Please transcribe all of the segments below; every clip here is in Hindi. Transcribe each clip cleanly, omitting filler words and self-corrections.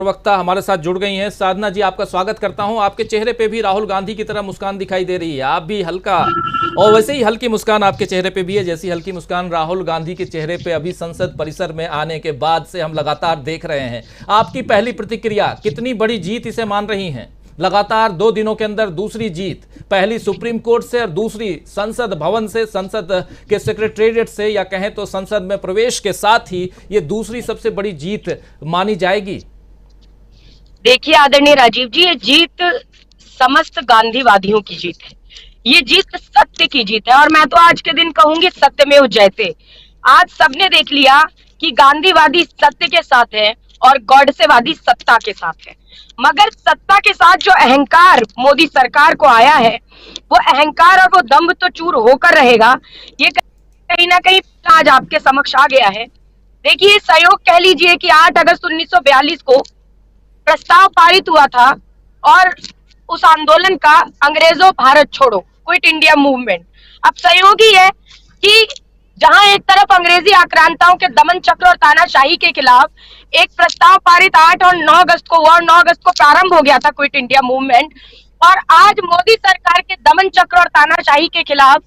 प्रवक्ता हमारे साथ जुड़ गई हैं। साधना जी, आपका स्वागत करता हूं। आपके चेहरे पे भी राहुल गांधी की तरह मुस्कान दिखाई दे रही है, आप भी हल्का, और वैसे ही हल्की मुस्कान आपके चेहरे पे भी है जैसी हल्की मुस्कान राहुल गांधी के चेहरे पे अभी संसद परिसर में आने के बाद से हम लगातार देख रहे हैं। आपकी पहली प्रतिक्रिया, कितनी बड़ी जीत इसे मान रही हैं? लगातार 2 दिनों के अंदर दूसरी जीत, पहली सुप्रीम कोर्ट से और दूसरी संसद भवन से, संसद के सेक्रेटेरिएट से, या कहें तो संसद में प्रवेश के साथ ही ये दूसरी सबसे बड़ी जीत मानी जाएगी। देखिए आदरणीय राजीव जी, ये जीत समस्त गांधीवादियों की जीत है। ये जीत सत्य की जीत है, और मैं तो आज के दिन कहूंगी सत्यमेव जयते। आज सबने देख लिया कि गांधीवादी सत्य के साथ है और गॉडसेवादी सत्ता के साथ है। मगर सत्ता के साथ जो अहंकार मोदी सरकार को आया है, वो अहंकार और वो दम्भ तो चूर होकर रहेगा। ये कहीं ना कहीं आज आपके समक्ष आ गया है। देखिए, सहयोग कह लीजिए कि 8 अगस्त 1942 को प्रस्ताव पारित हुआ था, और उस आंदोलन का अंग्रेजों भारत छोड़ो, क्विट इंडिया मूवमेंट। अब सहयोग ही है कि जहां एक तरफ अंग्रेजी आक्रांताओं के दमन चक्र और तानाशाही के खिलाफ एक प्रस्ताव पारित 8 और 9 अगस्त को हुआ, और 9 अगस्त को प्रारंभ हो गया था क्विट इंडिया मूवमेंट, और आज मोदी सरकार के दमन चक्र और तानाशाही के खिलाफ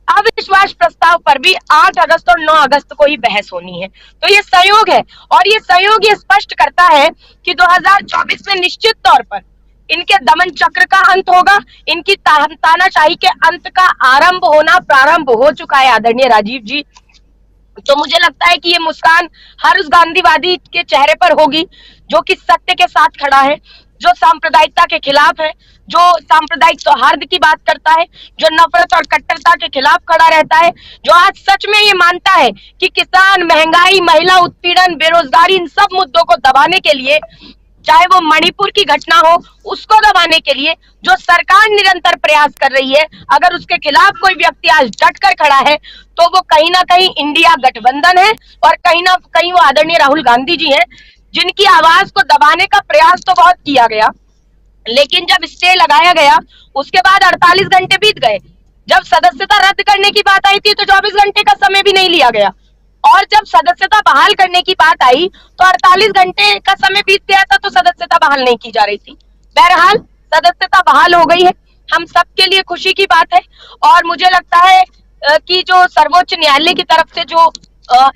अविश्वास प्रस्ताव पर भी 8 अगस्त और 9 अगस्त को ही बहस होनी है। तो ये सहयोग है, और ये सहयोग ये स्पष्ट करता है कि 2024 में निश्चित तौर पर इनके दमन चक्र का अंत होगा, इनकी तानाशाही के अंत का आरंभ होना प्रारंभ हो चुका है आदरणीय राजीव जी। तो मुझे लगता है कि ये मुस्कान हर उस गांधीवादी के चेहरे पर होगी जो कि सत्य के साथ खड़ा है, जो सांप्रदायिकता के खिलाफ है, जो सांप्रदायिक सौहार्द की बात करता है, जो नफरत और कट्टरता के खिलाफ खड़ा रहता है, जो आज सच में ये मानता है कि किसान, महंगाई, महिला उत्पीड़न, बेरोजगारी, इन सब मुद्दों को दबाने के लिए, चाहे वो मणिपुर की घटना हो, उसको दबाने के लिए जो सरकार निरंतर प्रयास कर रही है, अगर उसके खिलाफ कोई व्यक्ति आज डटकर खड़ा है तो वो कहीं ना कहीं इंडिया गठबंधन है, और कहीं ना कहीं वो आदरणीय राहुल गांधी जी हैं, जिनकी आवाज को दबाने का प्रयास तो बहुत किया गया, लेकिन जब स्टे लगाया गया उसके बाद 48 घंटे बीत गए। जब सदस्यता रद्द करने की बात आई थी तो 24 घंटे का समय भी नहीं लिया गया, और जब सदस्यता बहाल करने की बात आई तो 48 घंटे का समय बीत गया था, तो सदस्यता बहाल नहीं की जा रही थी। बहरहाल सदस्यता बहाल हो गई है, हम सबके लिए खुशी की बात है। और मुझे लगता है कि जो सर्वोच्च न्यायालय की तरफ से जो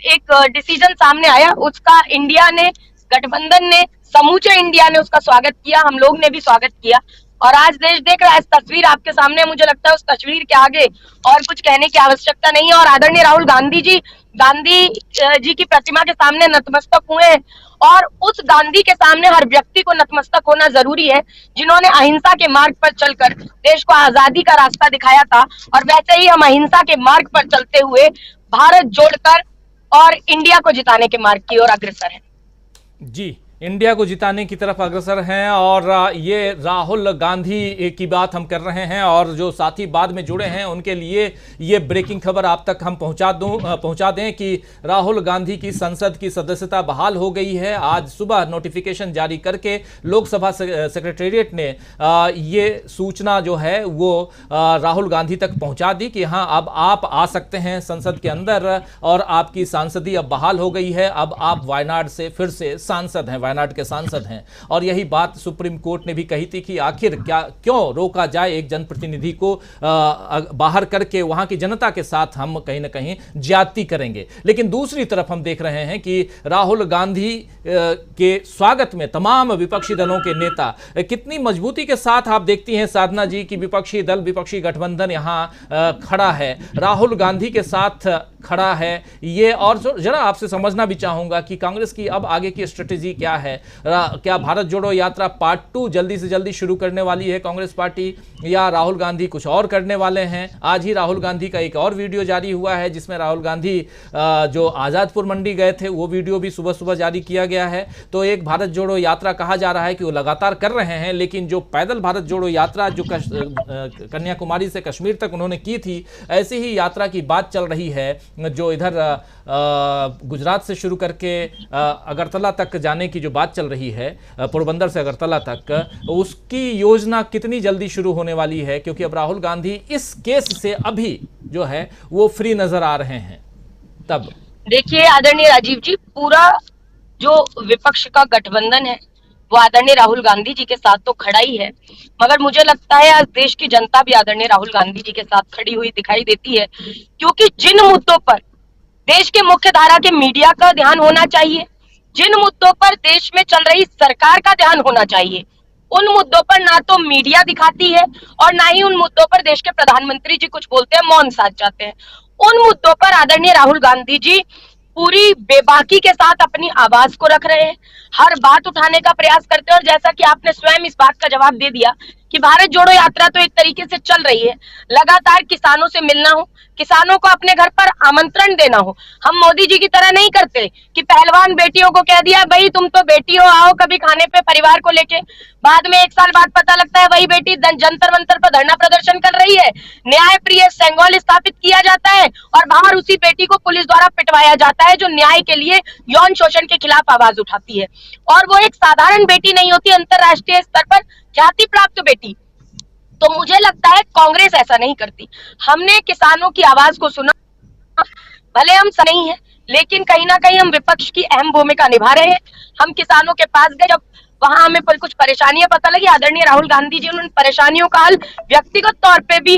एक डिसीजन सामने आया, उसका इंडिया ने, गठबंधन ने, समूचे इंडिया ने उसका स्वागत किया, हम लोग ने भी स्वागत किया, और आज देश देख रहा है। इस तस्वीर आपके सामने, मुझे लगता है उस तस्वीर के आगे और कुछ कहने की आवश्यकता नहीं है। और आदरणीय राहुल गांधी जी की प्रतिमा के सामने नतमस्तक हुए हैं, और उस गांधी के सामने हर व्यक्ति को नतमस्तक होना जरूरी है, जिन्होंने अहिंसा के मार्ग पर चलकर देश को आजादी का रास्ता दिखाया था। और वैसे ही हम अहिंसा के मार्ग पर चलते हुए भारत जोड़कर और इंडिया को जिताने के मार्ग की ओर अग्रसर है। जी, इंडिया को जिताने की तरफ अग्रसर हैं, और ये राहुल गांधी की बात हम कर रहे हैं, और जो साथी बाद में जुड़े हैं उनके लिए ये ब्रेकिंग खबर आप तक हम पहुंचा दें कि राहुल गांधी की संसद की सदस्यता बहाल हो गई है। आज सुबह नोटिफिकेशन जारी करके लोकसभा सेक्रेटेरिएट ने ये सूचना जो है वो राहुल गांधी तक पहुंचा दी कि हाँ, अब आप आ सकते हैं संसद के अंदर, और आपकी सांसदी अब बहाल हो गई है, अब आप वायनाड से फिर से सांसद हैं, वायनाड के सांसद हैं। और यही बात सुप्रीम कोर्ट ने भी कही थी कि आखिर क्यों रोका जाए एक जनप्रतिनिधि को बाहर करके, वहां की जनता के साथ हम कहीं ना कहीं ज्यादती करेंगे। लेकिन दूसरी तरफ हम देख रहे हैं कि राहुल गांधी के स्वागत में तमाम विपक्षी दलों के नेता कितनी मजबूती के साथ, आप देखती हैं साधना जी की विपक्षी दल, विपक्षी गठबंधन यहां खड़ा है, राहुल गांधी के साथ खड़ा है। ये और जरा आपसे समझना भी चाहूंगा कि कांग्रेस की अब आगे की स्ट्रेटेजी क्या है? क्या भारत जोड़ो यात्रा पार्ट 2 जल्दी से जल्दी शुरू करने वाली है कांग्रेस पार्टी, या राहुल गांधी कुछ और करने वाले हैं? आज ही राहुल गांधी का एक और वीडियो जारी हुआ है जिसमें राहुल गांधी जो आजादपुर मंडी गए थे, वो वीडियो भी सुबह सुबह जारी किया गया है। तो एक भारत जोड़ो यात्रा कहा जा रहा है कि वो लगातार कर रहे हैं, लेकिन जो पैदल भारत जोड़ो यात्रा जो कन्याकुमारी से कश्मीर तक उन्होंने की थी, ऐसी ही यात्रा की बात चल रही है जो इधर गुजरात से शुरू करके अगरतला तक जाने की जो बात चल रही है, पोरबंदर से अगरतला तक, उसकी योजना कितनी जल्दी शुरू होने वाली है? क्योंकि अब राहुल गांधी इस केस से अभी जो है वो फ्री नजर आ रहे हैं। तब देखिए आदरणीय राजीव जी, पूरा जो विपक्ष का गठबंधन है वो आदरणीय राहुल गांधी जी के साथ तो खड़ा ही है, मगर मुझे लगता है आज देश की जनता भी आदरणीय राहुल गांधी जी के साथ खड़ी हुई दिखाई देती है, क्योंकि जिन मुद्दों पर देश के मुख्य धारा के मीडिया का ध्यान होना चाहिए, जिन मुद्दों पर देश में चल रही सरकार का ध्यान होना चाहिए, उन मुद्दों पर ना तो मीडिया दिखाती है और ना ही उन मुद्दों पर देश के प्रधानमंत्री जी कुछ बोलते हैं, मौन साध जाते हैं। उन मुद्दों पर आदरणीय राहुल गांधी जी पूरी बेबाकी के साथ अपनी आवाज को रख रहे हैं, हर बात उठाने का प्रयास करते हैं। और जैसा कि आपने स्वयं इस बात का जवाब दे दिया कि भारत जोड़ो यात्रा तो एक तरीके से चल रही है, लगातार किसानों से मिलना हो, किसानों को अपने घर पर आमंत्रण देना हो। हम मोदी जी की तरह नहीं करते कि पहलवान बेटियों को कह दिया भाई तुम तो बेटी हो, आओ कभी खाने पे परिवार को लेके, बाद में 1 साल बाद पता लगता है वही बेटी जंतर मंतर पर धरना प्रदर्शन कर रही है, न्याय प्रिय सेंगोल स्थापित किया जाता है और बाहर उसी बेटी को पुलिस द्वारा पिटवाया जाता है जो न्याय के लिए यौन शोषण के खिलाफ आवाज उठाती है। और वो एक साधारण बेटी नहीं होती, अंतरराष्ट्रीय स्तर पर ख्याति प्राप्त बेटी। तो मुझे लगता है कांग्रेस ऐसा नहीं करती। हमने किसानों की आवाज को सुना, भले हम नहीं है लेकिन कहीं ना कहीं हम विपक्ष की अहम भूमिका निभा रहे हैं। हम किसानों के पास गए, जब वहां हमें कुछ परेशानियां पता लगी, आदरणीय राहुल गांधी जी ने उन परेशानियों का हल व्यक्तिगत तौर पे भी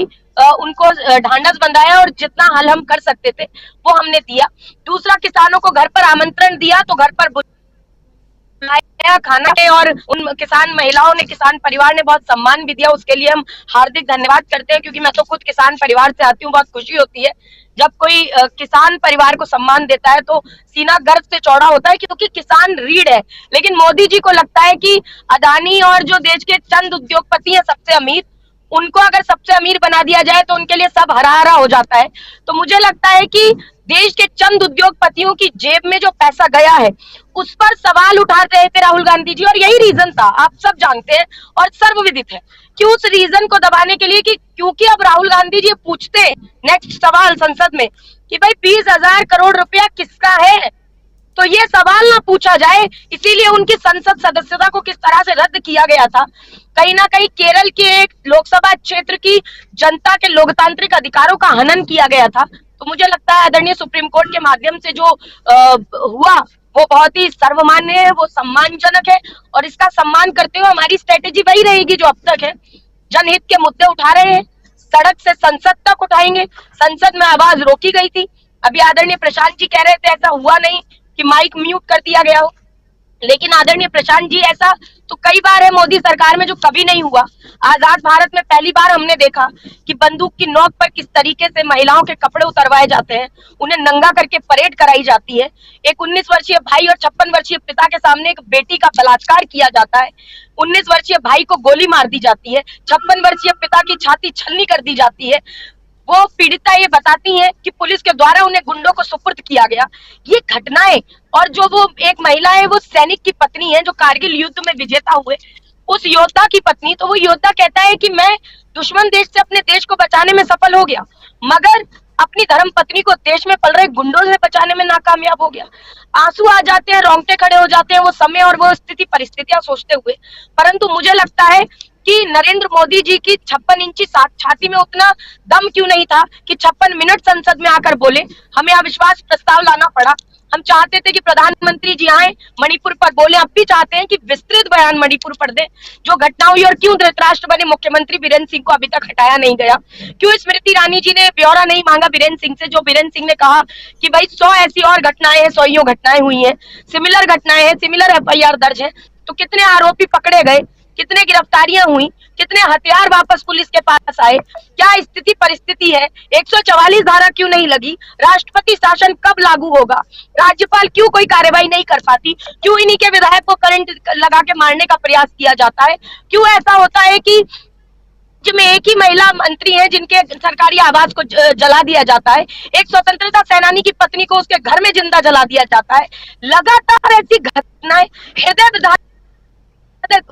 उनको ढांढस बंधाया और जितना हल हम कर सकते थे वो हमने दिया। दूसरा, किसानों को घर पर आमंत्रण दिया तो घर पर बुलाया, खाना है, और उन किसान महिलाओं ने, किसान परिवार ने बहुत सम्मान भी दिया, उसके लिए हम हार्दिक धन्यवाद करते हैं। क्योंकि मैं तो खुद किसान परिवार से आती हूँ, बहुत खुशी होती है जब कोई किसान परिवार को सम्मान देता है तो सीना गर्व से चौड़ा होता है, क्योंकि किसान रीढ़ है। लेकिन मोदी जी को लगता है कि अदानी और जो देश के चंद उद्योगपति हैं सबसे अमीर, उनको अगर सबसे अमीर बना दिया जाए तो उनके लिए सब हरा हरा हो जाता है। तो मुझे लगता है कि देश के चंद उद्योगपतियों की जेब में जो पैसा गया है उस पर सवाल उठा रहे थे राहुल गांधी जी, और यही रीजन था, आप सब जानते हैं और सर्वविदित है कि उस रीजन को दबाने के लिए कि क्योंकि अब राहुल गांधी जी पूछते हैं नेक्स्ट सवाल संसद में कि भाई 20,000 करोड़ रुपया किसका है, तो ये सवाल ना पूछा जाए, इसीलिए उनकी संसद सदस्यता को किस तरह से रद्द किया गया था। कहीं ना कहीं केरल के एक लोकसभा क्षेत्र की जनता के लोकतांत्रिक अधिकारों का हनन किया गया था। तो मुझे लगता है आदरणीय सुप्रीम कोर्ट के माध्यम से जो हुआ वो बहुत ही सर्वमान्य है, वो सम्मानजनक है, और इसका सम्मान करते हुए हमारी स्ट्रेटेजी वही रहेगी जो अब तक है। जनहित के मुद्दे उठा रहे हैं, सड़क से संसद तक उठाएंगे। संसद में आवाज रोकी गई थी, अभी आदरणीय प्रशांत जी कह रहे थे ऐसा हुआ नहीं कि माइक म्यूट कर दिया गया हो, लेकिन आदरणीय प्रशांत जी ऐसा तो कई बार है मोदी सरकार में जो कभी नहीं हुआ। आजाद भारत में पहली बार हमने देखा कि बंदूक की नोक पर किस तरीके से महिलाओं के कपड़े उतरवाए जाते हैं, उन्हें नंगा करके परेड कराई जाती है। एक 19 वर्षीय भाई और 56 वर्षीय पिता के सामने एक बेटी का बलात्कार किया जाता है, 19 वर्षीय भाई को गोली मार दी जाती है, 56 वर्षीय पिता की छाती छलनी कर दी जाती है। वो पीड़िता ये बताती हैं कि पुलिस के द्वारा उन्हें गुंडों को सुपुर्द किया गया। ये घटनाएं, और जो वो एक महिला है वो सैनिक की पत्नी है जो कारगिल युद्ध में विजेता हुए, उस योद्धा की पत्नी, तो वो योद्धा कहता है कि मैं दुश्मन देश से अपने देश को बचाने में सफल हो गया, मगर अपनी धर्म पत्नी को देश में पल रहे गुंडों से बचाने में नाकामयाब हो गया। आंसू आ जाते हैं, रोंगटे खड़े हो जाते हैं वो समय और वो स्थिति परिस्थितियां सोचते हुए। परंतु मुझे लगता है कि नरेंद्र मोदी जी की 56 इंची छाती में उतना दम क्यों नहीं था कि 56 मिनट संसद में आकर बोले। हमें अविश्वास प्रस्ताव लाना पड़ा। हम चाहते थे कि प्रधानमंत्री जी आए, मणिपुर पर बोले, अब भी चाहते हैं कि विस्तृत बयान मणिपुर पर दे जो घटना हुई, और क्यों धृतराष्ट्र बने मुख्यमंत्री बीरेंद्र सिंह को अभी तक हटाया नहीं गया, क्यों स्मृति ईरानी जी ने ब्यौरा नहीं मांगा बीरेंद्र सिंह से, जो बीरेंद्र सिंह ने कहा कि भाई 100 ऐसी और घटनाएं हैं, 100 घटनाएं हुई हैं, सिमिलर घटनाएं हैं, सिमिलर FIR दर्ज है। तो कितने आरोपी पकड़े गए, कितने गिरफ्तारियां हुई, कितने हथियार वापस पुलिस के पास आए, क्या स्थिति परिस्थिति है, 144 धारा क्यों नहीं लगी, राष्ट्रपति शासन कब लागू होगा, राज्यपाल क्यों कोई कार्रवाई नहीं कर पाती, क्यों इन्हीं के विधायक को करंट लगा के मारने का प्रयास किया जाता है, क्यों ऐसा होता है कि में एक ही महिला मंत्री है जिनके सरकारी आवास को जला दिया जाता है, एक स्वतंत्रता सेनानी की पत्नी को उसके घर में जिंदा जला दिया जाता है। लगातार ऐसी घटनाएं, हृदय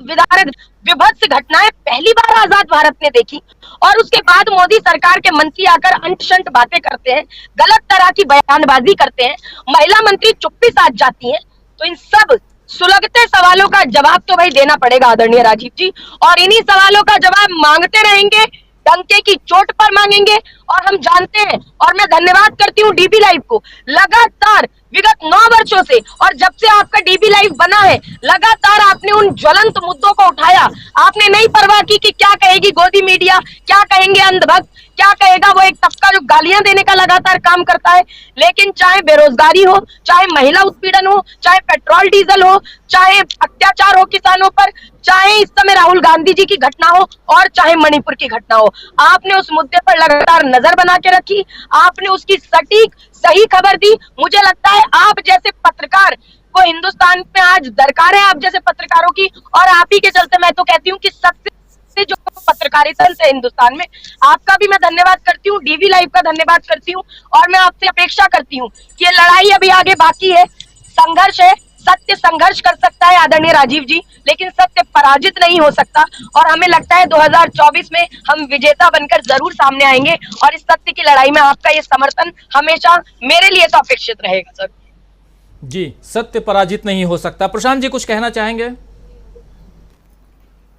विदारक विभत्स घटनाएं पहली बार आजाद भारत ने देखी, और उसके बाद मोदी सरकार के मंत्री आकर अंट-शंट बातें करते हैं, गलत तरह की बयानबाजी करते हैं, महिला मंत्री चुप्पी साध जाती हैं। तो इन सब सुलगते सवालों का जवाब तो भाई देना पड़ेगा आदरणीय राजीव जी, और इन्हीं सवालों का जवाब मांगते रहेंगे, डंके की चोट पर मांगेंगे। और हम जानते हैं, और मैं धन्यवाद करती हूँ DB लाइव को, लगातार विगत 9 वर्षों से, और जब से आपका डीबी लाइव बना है लगातार आपने उन ज्वलंत मुद्दों को उठाया। आपने नहीं परवाह की कि क्या कहेगी गोदी मीडिया, क्या कहेंगे अंधभक्त, क्या कहेगा वो एक तबका जो गालियां देने का लगातार काम करता है। लेकिन चाहे बेरोजगारी हो, चाहे महिला उत्पीड़न हो, चाहे पेट्रोल डीजल हो, चाहे अत्याचार हो किसानों पर, चाहे इस समय राहुल गांधी जी की घटना हो, और चाहे मणिपुर की घटना हो, आपने उस मुद्दे पर लगातार नजर बना के रखी। आपने उसकी सटीक सही खबर दी। मुझे लगता है आप जैसे पत्रकार को हिंदुस्तान में आज दरकार है, आप जैसे पत्रकारों की, और आप ही के चलते मैं तो कहती हूँ कि सत्य से जो पत्रकारिता है हिंदुस्तान में, आपका भी मैं धन्यवाद करती हूँ, डीवी लाइव का धन्यवाद करती हूँ। और मैं आपसे अपेक्षा करती हूँ कि ये लड़ाई अभी आगे बाकी है, संघर्ष है, सत्य संघर्ष कर सकता है आदरणीय राजीव जी, लेकिन सत्य पराजित नहीं हो सकता। और हमें लगता है 2024 में हम विजेता बनकर जरूर सामने आएंगे, और इस सत्य की लड़ाई में आपका ये समर्थन हमेशा मेरे लिए तो अपेक्षित रहेगा सर। जी, सत्य पराजित नहीं हो सकता। प्रशांत जी कुछ कहना चाहेंगे?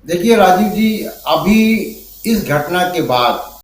देखिए राजीव जी, अभी इस घटना के बाद